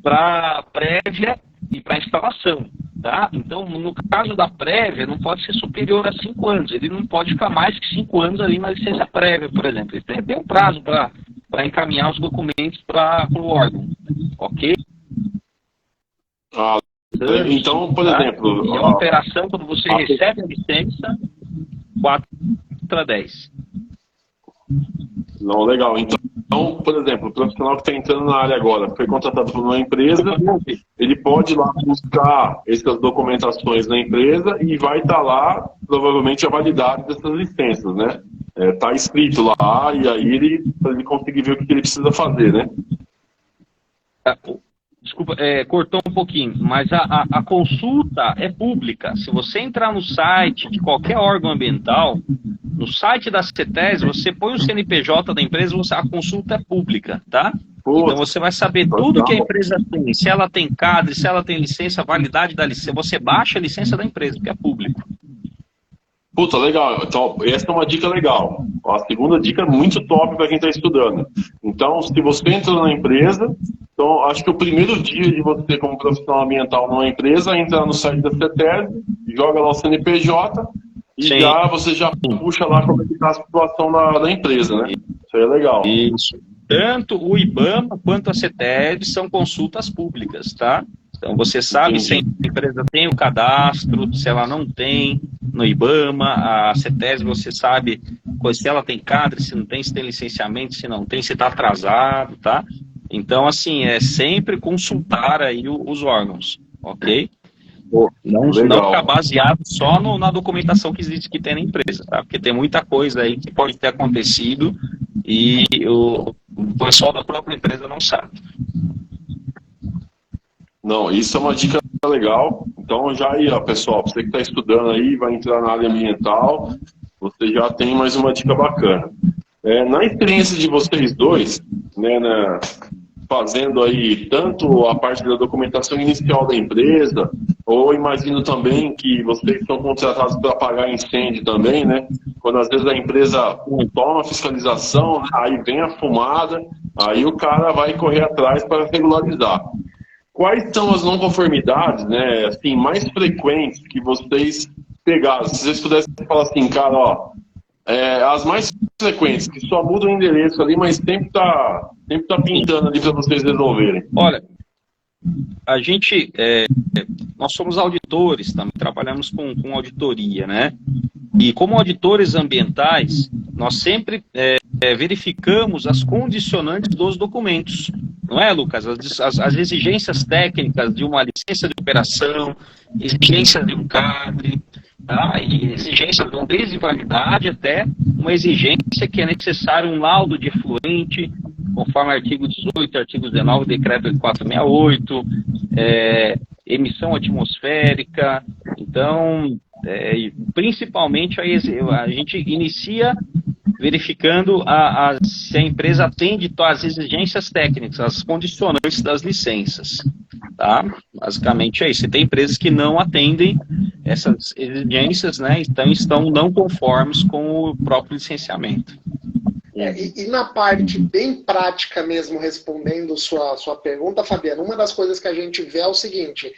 para prévia e para instalação, tá? Então, no caso da prévia, não pode ser superior a 5 anos, ele não pode ficar mais que 5 anos ali na licença prévia, por exemplo. Ele tem um prazo para encaminhar os documentos para o órgão, ok? Então, por exemplo... E a operação, quando você recebe a licença, 4 a 10. Não, legal. Então, Então, por exemplo, o profissional que está entrando na área agora, foi contratado por uma empresa, ele pode ir lá buscar essas documentações na empresa e vai estar lá, provavelmente, a validade dessas licenças, né? Está escrito lá, e aí ele conseguir ver o que ele precisa fazer, né? Desculpa, cortou um pouquinho, mas a consulta é pública. Se você entrar no site de qualquer órgão ambiental, no site da CETES, você põe o CNPJ da empresa, a consulta é pública, tá? Então você vai saber tudo que a empresa tem, se ela tem CADRE, se ela tem licença, a validade da licença. Você baixa a licença da empresa, que é público. Puta, legal. Então, essa é uma dica legal. A segunda dica é muito top para quem está estudando. Então, se você entrou na empresa, então acho que o primeiro dia de você, como profissional ambiental numa empresa, é entrar no site da CETES, joga lá o CNPJ e você já puxa lá como é que está a situação da empresa, né? Isso aí é legal. Isso. Tanto o IBAMA quanto a CETES são consultas públicas, tá? Então, você sabe se a empresa tem o cadastro, se ela não tem no IBAMA, a CETES, você sabe se ela tem CADRE, se não tem, se tem licenciamento, se não tem, se está atrasado, tá? Então, assim, é sempre consultar aí os órgãos, ok? Não ficar baseado só na documentação que existe, que tem na empresa, tá? Porque tem muita coisa aí que pode ter acontecido e o pessoal da própria empresa não sabe. Não, isso é uma dica legal. Então, já aí, ó, pessoal, você que está estudando aí, vai entrar na área ambiental, você já tem mais uma dica bacana. Na experiência de vocês dois, né, fazendo aí tanto a parte da documentação inicial da empresa, ou imagino também que vocês são contratados para apagar incêndio também, né? Quando às vezes a empresa toma fiscalização, né, aí vem a fumada, aí o cara vai correr atrás para regularizar. Quais são as não conformidades, né, assim, mais frequentes que vocês pegaram? Se vocês pudessem falar assim, cara, ó, as mais frequentes, que só mudam o endereço ali, mas sempre tá pintando ali para vocês resolverem. Olha, a gente, nós somos auditores, também trabalhamos com auditoria, né? E como auditores ambientais, nós sempre verificamos as condicionantes dos documentos. Não é, Lucas? As exigências técnicas de uma licença de operação, exigências de um CADRE, tá? E exigências vão desde validade até uma exigência que é necessário um laudo de efluente, conforme artigo 18, artigo 19, decreto 468, emissão atmosférica. Então, principalmente a gente inicia verificando se a empresa atende às exigências técnicas, às condicionantes das licenças. Tá? Basicamente é isso. Se tem empresas que não atendem essas exigências, né, então estão não conformes com o próprio licenciamento. E na parte bem prática mesmo, respondendo sua pergunta, Fabiano, uma das coisas que a gente vê é o seguinte: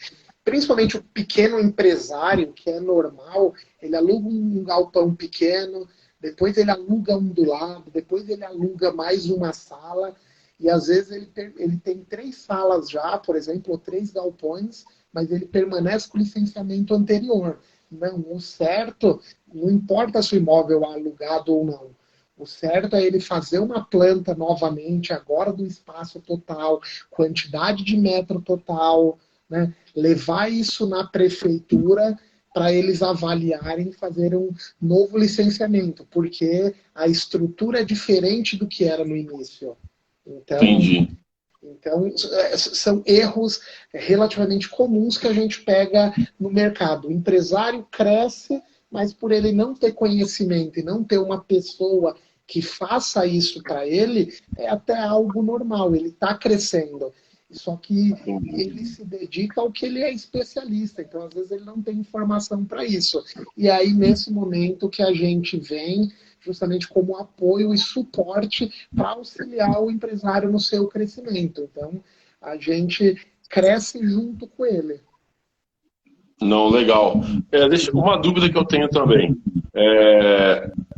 principalmente o pequeno empresário, que é normal, ele aluga um galpão pequeno, depois ele aluga um do lado, depois ele aluga mais uma sala, e às vezes ele tem 3 salas já, por exemplo, ou 3 galpões, mas ele permanece com o licenciamento anterior. Não, o certo, não importa se o imóvel é alugado ou não, o certo é ele fazer uma planta novamente, agora do espaço total, quantidade de metro total, né? Levar isso na prefeitura para eles avaliarem e fazer um novo licenciamento, porque a estrutura é diferente do que era no início. Então, entendi. Então, são erros relativamente comuns que a gente pega no mercado. O empresário cresce, mas por ele não ter conhecimento e não ter uma pessoa que faça isso para ele, é até algo normal, ele está crescendo. Só que ele se dedica ao que ele é especialista, então às vezes ele não tem informação para isso. E aí, nesse momento que a gente vem justamente como apoio e suporte para auxiliar o empresário no seu crescimento. Então, a gente cresce junto com ele. Não, legal. Deixa uma dúvida que eu tenho também.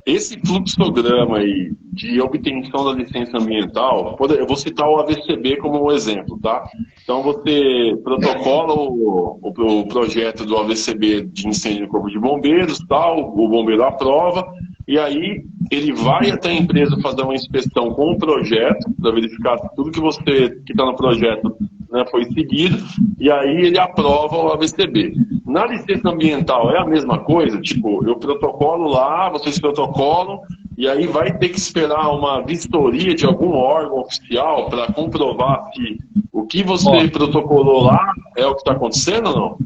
Esse fluxograma aí de obtenção da licença ambiental, eu vou citar o AVCB como um exemplo, tá? Então você protocola o projeto do AVCB de incêndio no Corpo de Bombeiros, tal, o bombeiro aprova, e aí ele vai até a empresa fazer uma inspeção com o projeto, para verificar se tudo que você que está no projeto, né, foi seguido, e aí ele aprova o ABCB. Na licença ambiental é a mesma coisa? Tipo, eu protocolo lá, vocês protocolam, e aí vai ter que esperar uma vistoria de algum órgão oficial para comprovar se o que você protocolou lá é o que está acontecendo ou não?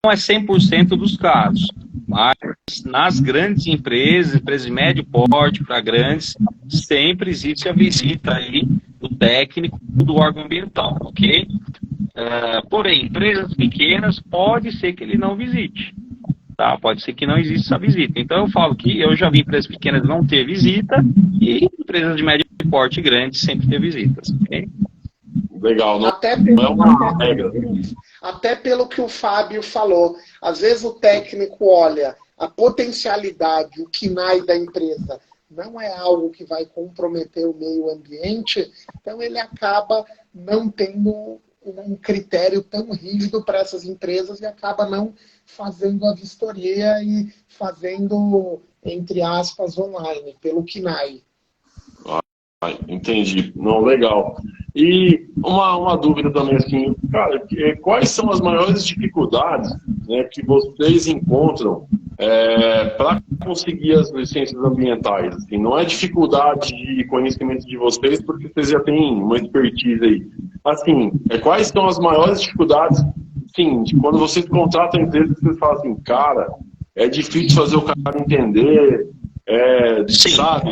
Não é 100% dos casos, mas nas grandes empresas de médio porte para grandes, sempre existe a visita aí do técnico do órgão ambiental, ok? Porém, empresas pequenas, pode ser que ele não visite. Tá, pode ser que não exista essa visita. Então eu falo que eu já vi empresas pequenas não ter visita e empresas de médio porte grandes sempre ter visitas. Okay? Legal, não Até é uma regra. Até pelo que o Fábio falou, às vezes o técnico olha a potencialidade, o KNAI da empresa, não é algo que vai comprometer o meio ambiente, então ele acaba não tendo um critério tão rígido para essas empresas e acaba não fazendo a vistoria e fazendo, entre aspas, online, pelo KNAI. Entendi. Não, legal. E uma dúvida também, assim, cara, quais são as maiores dificuldades, né, que vocês encontram para conseguir as licenças ambientais? Assim, não é dificuldade de conhecimento de vocês, porque vocês já têm uma expertise aí. Assim, quais são as maiores dificuldades, sim, de quando vocês contratam a empresa, vocês falam assim, cara, é difícil fazer o cara entender, sim, sabe?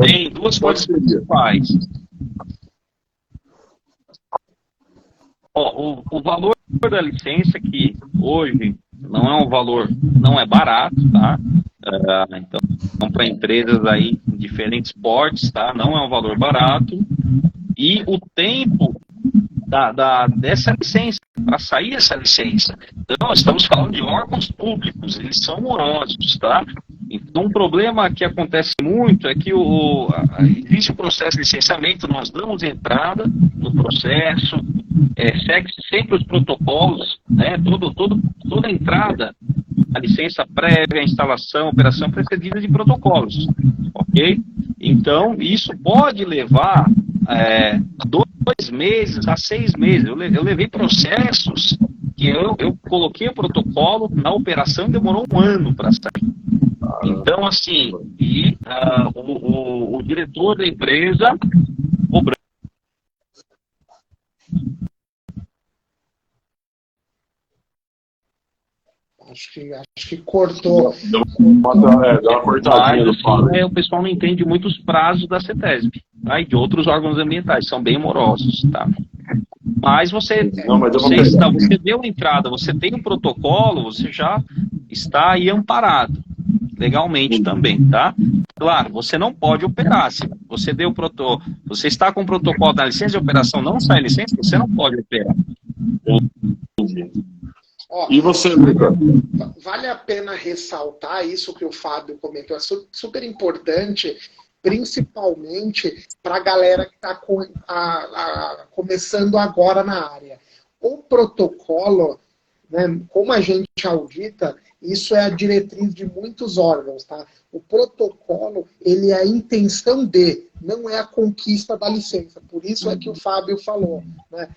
Tem duas coisas principais. O valor da licença, que hoje não é um valor, não é barato, tá? Então para empresas aí em diferentes portes, tá? Não é um valor barato. E o tempo dessa licença, para sair essa licença. Então, estamos falando de órgãos públicos, eles são morosos, tá? Então, um problema que acontece muito é que existe o processo de licenciamento, nós damos entrada no processo, segue sempre os protocolos, né? Toda entrada, a licença prévia, a instalação, a operação precedida de protocolos, ok? Então, isso pode levar 2 meses a 6 meses. Eu levei processos que eu coloquei o protocolo na operação e demorou 1 ano para sair. Então, assim, o diretor da empresa cobrando. Acho que cortou. Dá uma cortadinha do Fábio. O pessoal não entende muito os prazos da CETESB, tá? E de outros órgãos ambientais, são bem morosos, tá? Mas você deu a entrada, você tem um protocolo, você já está aí amparado, legalmente também, tá? Claro, você não pode operar. Se você deu você está com o protocolo da licença de operação, não sai licença, você não pode operar. E você, Lucas? Vale a pena ressaltar isso que o Fábio comentou, é super importante, principalmente para a galera que está começando agora na área. O protocolo, né, como a gente audita, isso é a diretriz de muitos órgãos, tá? O protocolo, ele é a intenção de, não é a conquista da licença. Por isso é que o Fábio falou, né?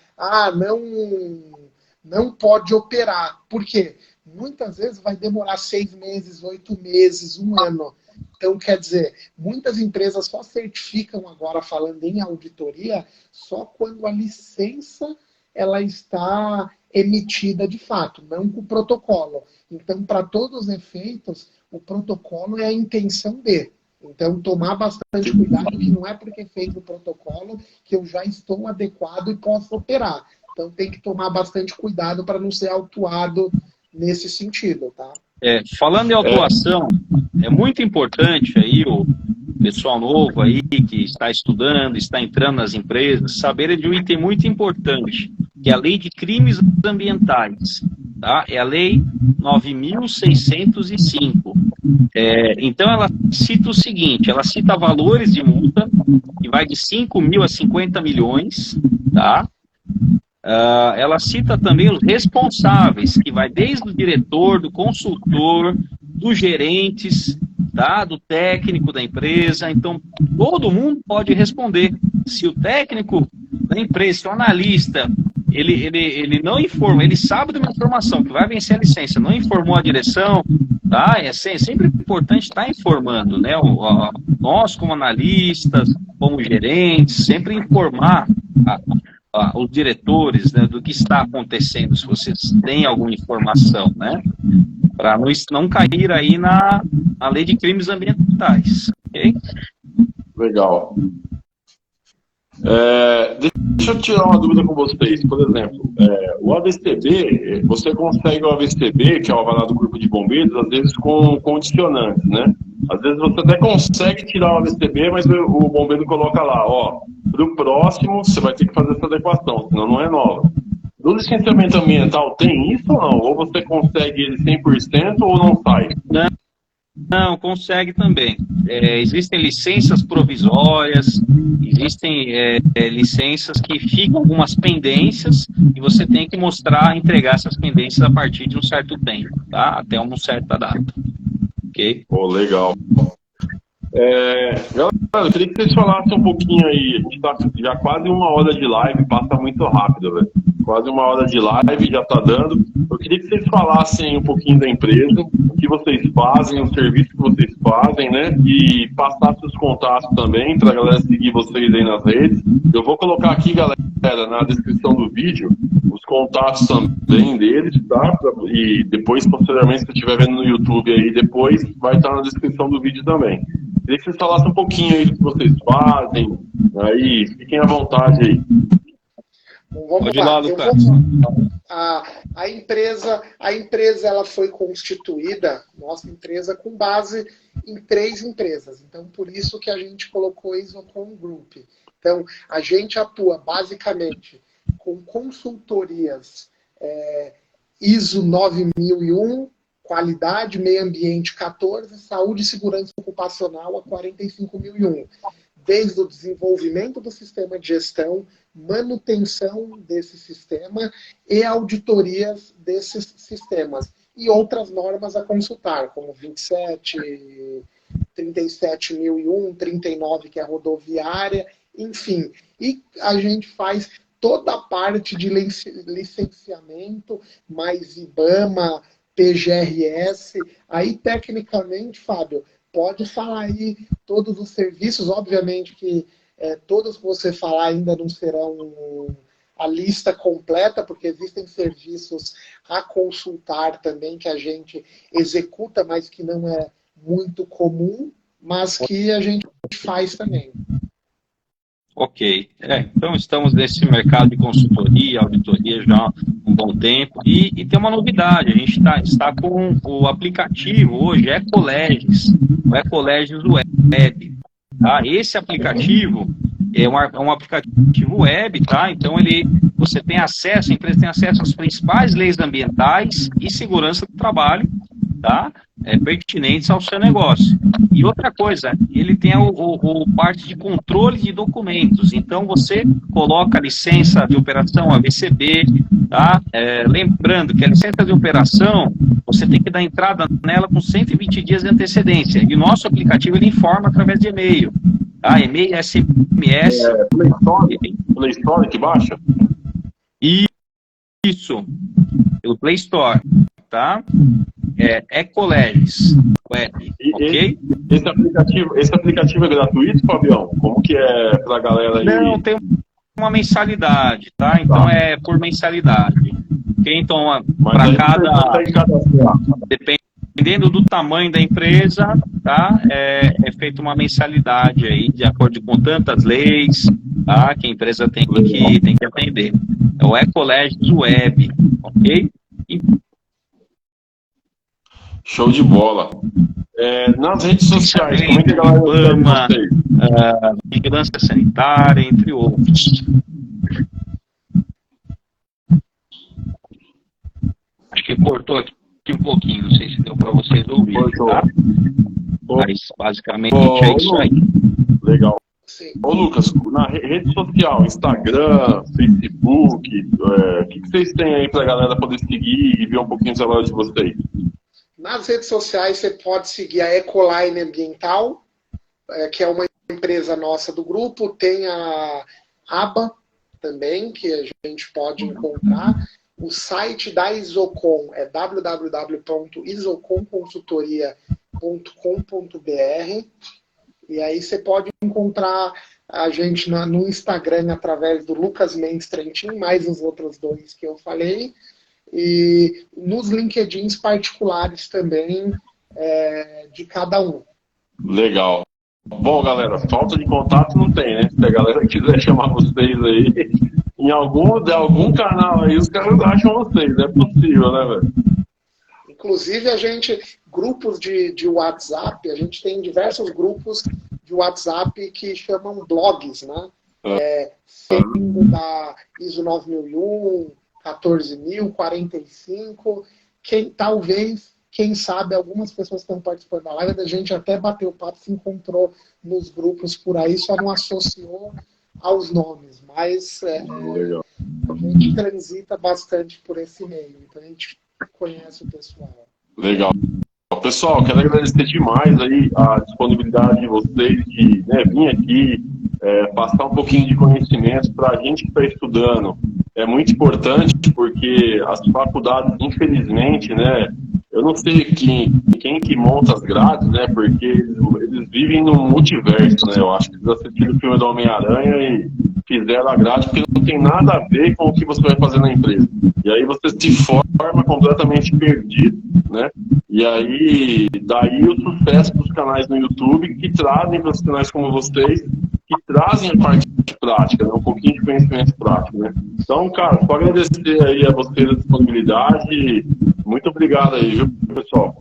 Não pode operar. Por quê? Muitas vezes vai demorar 6 meses, 8 meses, 1 ano. Então, quer dizer, muitas empresas só certificam agora, falando em auditoria, só quando a licença ela está emitida de fato, não com o protocolo. Então, para todos os efeitos, o protocolo é a intenção de. Então, tomar bastante cuidado, que não é porque fez o protocolo que eu já estou adequado e posso operar. Então, tem que tomar bastante cuidado para não ser autuado nesse sentido, tá? Falando em autuação, é muito importante aí o pessoal novo aí que está estudando, está entrando nas empresas, saber de um item muito importante, que é a Lei de Crimes Ambientais, tá? É a Lei 9.605. Então, ela cita o seguinte, ela cita valores de multa, que vai de 5 mil a 50 milhões, tá? Ela cita também os responsáveis, que vai desde o diretor, do consultor, dos gerentes, tá? Do técnico da empresa. Então, todo mundo pode responder. Se o técnico da empresa, se o analista, ele não informa, ele sabe de uma informação que vai vencer a licença, não informou a direção, tá? É sempre importante estar informando, né? Nós, como analistas, como gerentes, sempre informar os diretores, né, do que está acontecendo, se vocês têm alguma informação, né? Para não cair aí na lei de crimes ambientais, ok? Legal. Deixa eu tirar uma dúvida com vocês. Por exemplo, o AVCB, você consegue o AVCB, que é o avalado do Corpo de Bombeiros, às vezes com condicionantes, né? Às vezes você até consegue tirar o AVCB, mas o bombeiro coloca lá, ó, para o próximo você vai ter que fazer essa adequação, senão não é nova. Do licenciamento ambiental tem isso ou não? Ou você consegue ele 100% ou não sai? Não, consegue também. Existem licenças provisórias, existem licenças que ficam algumas pendências e você tem que entregar essas pendências a partir de um certo tempo, tá? Até uma certa data. Ok? Legal. Galera, eu queria que vocês falassem um pouquinho aí. A gente está já quase 1 hora de live, passa muito rápido, velho. Quase 1 hora de live já está dando. Eu queria que vocês falassem um pouquinho da empresa, o que vocês fazem, o serviço que vocês fazem, né? E passassem os contatos também para a galera seguir vocês aí nas redes. Eu vou colocar aqui, galera, na descrição do vídeo, os contatos também deles, tá? E depois, posteriormente, se você estiver vendo no YouTube aí, depois vai estar na descrição do vídeo também. Queria que vocês falassem um pouquinho aí do que vocês fazem, aí fiquem à vontade aí. Vamos lá. A empresa ela foi constituída, nossa empresa, com base em 3 empresas. Então, por isso que a gente colocou Isocon Group. Então, a gente atua basicamente com consultorias ISO 9001, qualidade, meio ambiente 14, saúde e segurança ocupacional a 45001. Desde o desenvolvimento do sistema de gestão, manutenção desse sistema e auditorias desses sistemas. E outras normas a consultar, como 27, 37.001, 39, que é a rodoviária, enfim. E a gente faz toda a parte de licenciamento, mais IBAMA, PGRS. Aí, tecnicamente, Fábio, pode falar aí todos os serviços. Obviamente que todos que você falar ainda não serão a lista completa, porque existem serviços a consultar também que a gente executa, mas que não é muito comum, mas que a gente faz também. Ok. Então, estamos nesse mercado de consultoria, auditoria já há um bom tempo. E tem uma novidade, a gente está com o aplicativo hoje, Ecoleges, o Ecoleges Web. Tá? Esse aplicativo é um aplicativo web, tá? Então, você tem acesso, a empresa tem acesso às principais leis ambientais e segurança do trabalho, tá? Pertinentes ao seu negócio. E outra coisa, ele tem o parte de controle de documentos. Então, você coloca a licença de operação, a VCB, tá? Lembrando que a licença de operação, você tem que dar entrada nela com 120 dias de antecedência. E o nosso aplicativo, ele informa através de e-mail. Tá? E-mail, SMS. Play Store que baixa? Isso. Pelo Play Store. Tá? Ecoleges Web, ok? Esse aplicativo é gratuito, Fabião? Como que é pra galera aí? Não, tem uma mensalidade, tá? Então é por mensalidade. Ok? Então, para dependendo do tamanho da empresa, tá? É feita uma mensalidade aí, de acordo com tantas leis, tá? Que a empresa tem que atender. É o Ecoleges Web, ok? Show de bola. Nas redes sociais, como é que a galera vigilância sanitária, entre outros. Acho que cortou aqui um pouquinho, não sei se deu para vocês ouvirem, tá? Mas basicamente é isso aí. Legal. Ô Lucas, na rede social, Instagram, Facebook, o que vocês têm aí para a galera poder seguir e ver um pouquinho do trabalho de vocês? Nas redes sociais você pode seguir a Ecoline Ambiental, que é uma empresa nossa do grupo, tem a aba também, que a gente pode encontrar. O site da Isocon é www.isocomconsultoria.com.br, e aí você pode encontrar a gente no Instagram através do Lucas Mendes Trentin, mais os outros dois que eu falei, e nos LinkedIns particulares também de cada um. Legal. Bom, galera, falta de contato não tem, né? Se a galera quiser chamar vocês aí, em algum canal aí, os caras acham vocês, é possível, né, velho? Inclusive, grupos de WhatsApp, a gente tem diversos grupos de WhatsApp que chamam blogs, né? Sendo da ISO 9001, 14000, 45, quem sabe, algumas pessoas que estão participando da live, a gente até bateu o papo, se encontrou nos grupos por aí, só não associou aos nomes, mas a gente transita bastante por esse meio, então a gente conhece o pessoal. Legal. Pessoal, quero agradecer demais aí a disponibilidade de vocês de vir aqui, passar um pouquinho de conhecimento para a gente que está estudando. É muito importante porque as faculdades, infelizmente, né, eu não sei quem que monta as grades, né, porque eles vivem num multiverso, né, eu acho que eles assistiram o filme do Homem-Aranha e fizeram a grade porque não tem nada a ver com o que você vai fazer na empresa. E aí você se forma completamente perdido, né, e aí daí o sucesso dos canais no YouTube que trazem profissionais como vocês, que trazem a parte prática, né, um pouquinho de conhecimento prático, né. Então, cara, só agradecer aí a vocês a disponibilidade. Muito obrigado aí, viu, pessoal?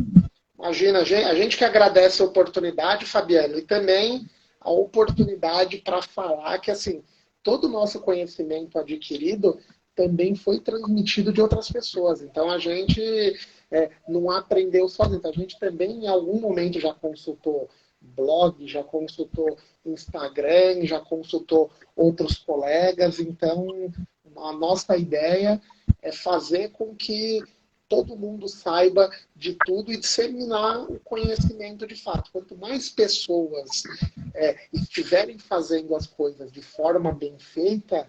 Imagina, a gente que agradece a oportunidade, Fabiano, e também a oportunidade para falar que, assim, todo o nosso conhecimento adquirido também foi transmitido de outras pessoas. Então, a gente não aprendeu sozinho. Então, a gente também, em algum momento, já consultou blog, já consultou Instagram, já consultou outros colegas. Então, a nossa ideia é fazer com que todo mundo saiba de tudo e disseminar o conhecimento de fato. Quanto mais pessoas estiverem fazendo as coisas de forma bem feita,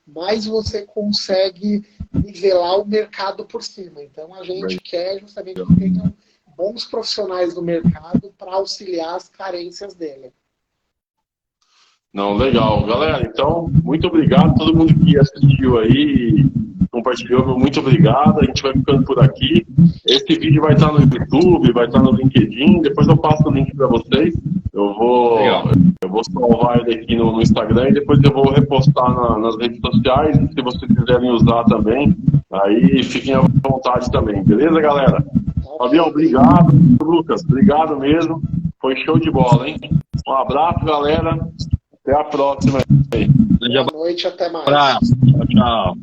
mais você consegue nivelar o mercado por cima. Então, a gente quer justamente que tenham bons profissionais no mercado para auxiliar as carências dele. Não, legal. Galera, então, muito obrigado a todo mundo que assistiu aí, compartilhou, muito obrigado. A gente vai ficando por aqui. Esse vídeo vai estar no YouTube, vai estar no LinkedIn, depois eu passo o link para vocês. Eu vou salvar ele aqui no Instagram e depois eu vou repostar nas redes sociais, se vocês quiserem usar também, aí fiquem à vontade também, beleza, galera? Fabião, obrigado. Lucas, obrigado mesmo. Foi show de bola, hein? Um abraço, galera. Até a próxima. Boa noite, até mais. Tchau, tchau.